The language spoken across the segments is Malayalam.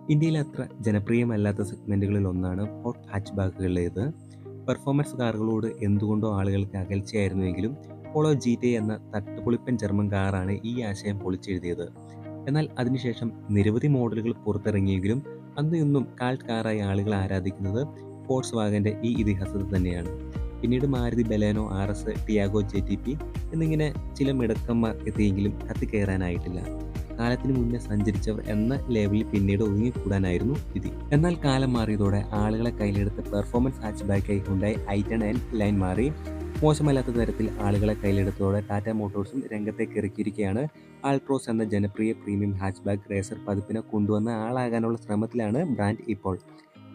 ഇന്ത്യയിൽ അത്ര ജനപ്രിയമല്ലാത്ത സെഗ്മെന്റുകളിൽ ഒന്നാണ് ഹോട്ട് ഹാച്ച്ബാക്കുകളിലേത്. പെർഫോമൻസ് കാറുകളോട് എന്തുകൊണ്ടോ ആളുകൾക്ക് അകൽച്ചയായിരുന്നുവെങ്കിലും പോളോ GT എന്ന തട്ടുപൊളിപ്പൻ ജർമ്മൻ കാറാണ് ഈ ആശയം പൊളിച്ചെഴുതിയത്. എന്നാൽ അതിനുശേഷം നിരവധി മോഡലുകൾ പുറത്തിറങ്ങിയെങ്കിലും അന്ന് ഇന്നും കാൾട്ട് കാറായി ആളുകൾ ആരാധിക്കുന്നത് ഫോക്സ് വാഗന്റെ ഈ ഇതിഹാസത്തെ തന്നെയാണ്. പിന്നീട് Maruti Baleno, RS, Tiago JTP എന്നിങ്ങനെ ചില മിടക്കന്മാർ എത്തിയെങ്കിലും കത്തിക്കയറാനായിട്ടില്ല. കാലത്തിന് മുന്നേ സഞ്ചരിച്ചവർ എന്ന ലേബലിൽ പിന്നീട് ഒതുങ്ങിക്കൂടാനായിരുന്നു വിധി. എന്നാൽ കാലം മാറിയതോടെ ആളുകളെ കയ്യിലെടുത്ത പെർഫോമൻസ് ഹാച്ച്ബാക്കായി ഹ്യുണ്ടായി i10 ലൈൻ മാറി. മോശമല്ലാത്ത തരത്തിൽ ആളുകളെ കയ്യിലെടുത്തതോടെ ടാറ്റ മോട്ടോഴ്സും രംഗത്തേക്ക് ഇറക്കിയിരിക്കുകയാണ്. ആൾട്രോസ് എന്ന ജനപ്രിയ പ്രീമിയം ഹാച്ച്ബാക്ക് റേസർ പതിപ്പിനെ കൊണ്ടുവന്ന ആളാകാനുള്ള ശ്രമത്തിലാണ് ബ്രാൻഡ് ഇപ്പോൾ.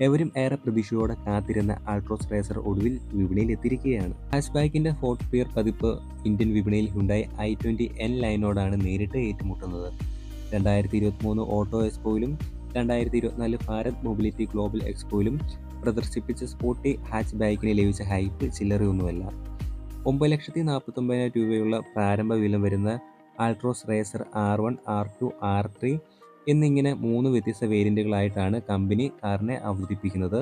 എവരും ഏറെ പ്രതീക്ഷയോടെ കാത്തിരുന്ന ആൾട്രോസ് റേസർ ഒടുവിൽ വിപണിയിൽ എത്തിയിരിക്കുകയാണ്. ഹാച്ച്ബാക്കിന്റെ ഫോർത്ത് പിയർ പതിപ്പ് ഇന്ത്യൻ വിപണിയിൽ ഹ്യുണ്ടായി i20 ലൈനോടാണ് നേരിട്ട് ഏറ്റുമുട്ടുന്നത്. 2023 ഓട്ടോ എക്സ്പോയിലും 2024 ഭാരത് മൊബിലിറ്റി ഗ്ലോബൽ എക്സ്പോയിലും പ്രദർശിപ്പിച്ച സ്പോർട്ടി ഹാച്ച്ബാക്കിന് ലഭിച്ച ഹൈപ്പ് ചില്ലറയൊന്നുമല്ല. 9,49,000 രൂപയുള്ള പ്രാരംഭ വില വരുന്ന Altroz racer R1, R2, R3 എന്നിങ്ങനെ 3 വ്യത്യസ്ത വേരിയന്റുകളായിട്ടാണ് കമ്പനി കാറിനെ അവതരിപ്പിക്കുന്നത്.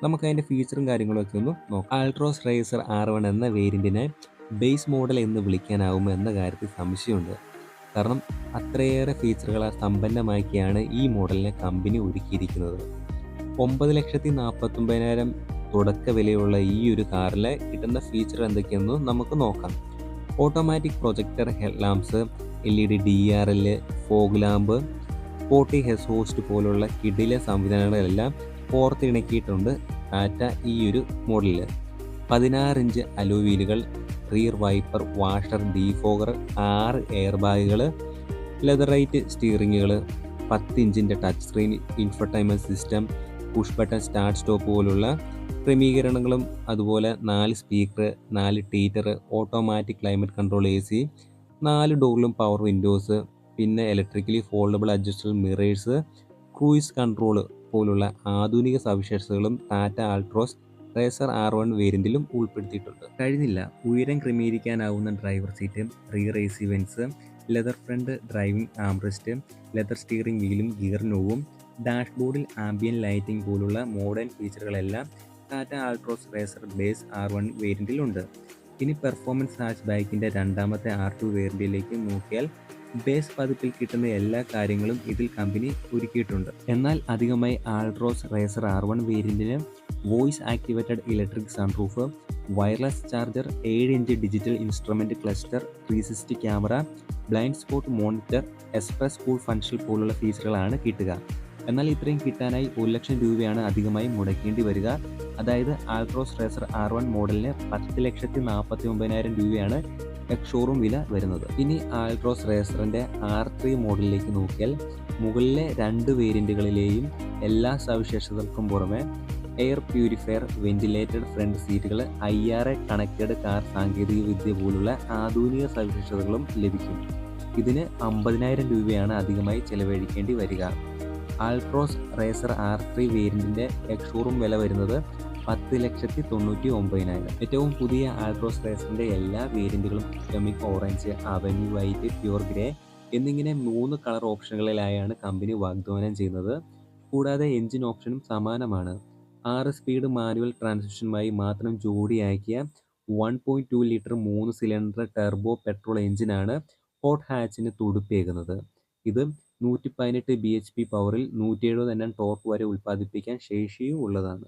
നമുക്കതിൻ്റെ ഫീച്ചറും കാര്യങ്ങളൊക്കെ ഒന്ന് നോക്കാം. ആൾട്രോസ് റേസർ R1 എന്ന വേരിയന്റിനെ ബേസ് മോഡൽ എന്ന് വിളിക്കാനാവുമോ എന്ന കാര്യത്തിൽ സംശയമുണ്ട്. കാരണം അത്രയേറെ ഫീച്ചറുകളാൽ സമ്പന്നമാക്കിയാണ് ഈ മോഡലിനെ കമ്പനി ഒരുക്കിയിരിക്കുന്നത്. 9,49,000 തുടക്ക വിലയുള്ള ഈ ഒരു കാറിൽ കിട്ടുന്ന ഫീച്ചർ എന്തൊക്കെയെന്ന് നമുക്ക് നോക്കാം. Automatic projector head lamps, LED DRL, fog lamp, 40 ഹെസ് ഹോസ്റ്റ് പോലുള്ള കിടില സംവിധാനങ്ങളെല്ലാം പുറത്തിണക്കിയിട്ടുണ്ട് ടാറ്റ ഈ ഒരു മോഡലിൽ. 16 ഇഞ്ച് അലോയ് വീലുകൾ, rear wiper, washer, defogger, 6 air ബാഗുകൾ, ലെതറൈറ്റ് സ്റ്റിയറിങ്ങുകൾ, 10 ഇഞ്ചിൻ്റെ touch screen infotainment system, push button start stop പോലുള്ള ക്രമീകരണങ്ങളും, അതുപോലെ 4 speaker, 4 tweeter, automatic climate control AC, 4 ഡോറിലും പവർ വിൻഡോസ്, പിന്നെ electrically foldable adjustable mirrors, cruise control പോലുള്ള ആധുനിക സവിശേഷതകളും ടാറ്റ ആൾട്രോസ് റേസർ R1 വേരിയന്റിലും ഉൾപ്പെടുത്തിയിട്ടുണ്ട്. കഴിഞ്ഞില്ല, ഉയരം ക്രമീകരിക്കാനാവുന്ന driver seat, rear AC vents, leather front driving armrest, leather steering വീലും ഗിയർ നോവും, ഡാഷ്ബോർഡിൽ ആംബിയൻ ലൈറ്റിംഗ് പോലുള്ള മോഡേൺ ഫീച്ചറുകളെല്ലാം Tata Altroz racer base R1 വേരിയന്റിലുണ്ട്. ഇനി പെർഫോമൻസ് ഹാച്ച്ബാക്കിന്റെ രണ്ടാമത്തെ R2 വേരിയന്റിലേക്ക് നോക്കിയാൽ ബേസ് പതിപ്പിൽ കിട്ടുന്ന എല്ലാ കാര്യങ്ങളും ഇതിൽ കമ്പനി ഒരുക്കിയിട്ടുണ്ട്. എന്നാൽ അധികമായി ആൾട്രോസ് റേസർ R1 വേരിയന്റിന് voice activated electric sunroof, wireless charger, 7 inch digital instrument cluster, 360 camera, blind spot monitor, express cool function പോലുള്ള ഫീച്ചറുകളാണ് കിട്ടുക. എന്നാൽ ഇത്രയും കിട്ടാനായി 1 ലക്ഷം രൂപയാണ് അധികമായി മുടക്കേണ്ടി വരിക. അതായത് ആൾട്രോസ് റേസർ R1 മോഡലിന് 10,49,000 രൂപയാണ് എക്സ് ഷോറൂം വില വരുന്നത്. ഇനി ആൾട്രോസ് റേസറിന്റെ R3 മോഡലിലേക്ക് നോക്കിയാൽ മുകളിലെ 2 വേരിയന്റുകളിലെയും എല്ലാ സവിശേഷതകൾക്കും പുറമെ എയർ പ്യൂരിഫയർ, വെന്റിലേറ്റഡ് ഫ്രണ്ട് സീറ്റുകൾ, IRA കണക്റ്റഡ് കാർ സാങ്കേതിക വിദ്യ പോലുള്ള ആധുനിക സവിശേഷതകളും ലഭിക്കും. ഇതിന് 50,000 രൂപയാണ് അധികമായി ചെലവഴിക്കേണ്ടി വരിക. ആൾട്രോസ് റേസർ R3 വേരിയന്റിന്റെ എക്സ് ഷോറൂം വില വരുന്നത് 10,99,000. ഏറ്റവും പുതിയ ആൾട്രോസ് റേസറിന്റെ എല്ലാ വേരിയന്റുകളും കെമിക് orange, avenue white, pure grey എന്നിങ്ങനെ 3 കളർ ഓപ്ഷനുകളിലായാണ് കമ്പനി വാഗ്ദാനം ചെയ്യുന്നത്. കൂടാതെ എഞ്ചിൻ ഓപ്ഷനും സമാനമാണ്. 6 സ്പീഡ് മാനുവൽ ട്രാൻസ്മിഷനുമായി മാത്രം ജോഡിയാക്കിയ 1.2 ലിറ്റർ 3 സിലിണ്ടർ ടെർബോ പെട്രോൾ എഞ്ചിനാണ് ഹോട്ട് ഹാച്ചിന് തുടുപ്പേകുന്നത്. ഇത് 118 bhp പവറിൽ 170 Nm ടോർക്ക് വരെ ഉൽപ്പാദിപ്പിക്കാൻ ശേഷിയും ഉള്ളതാണ്.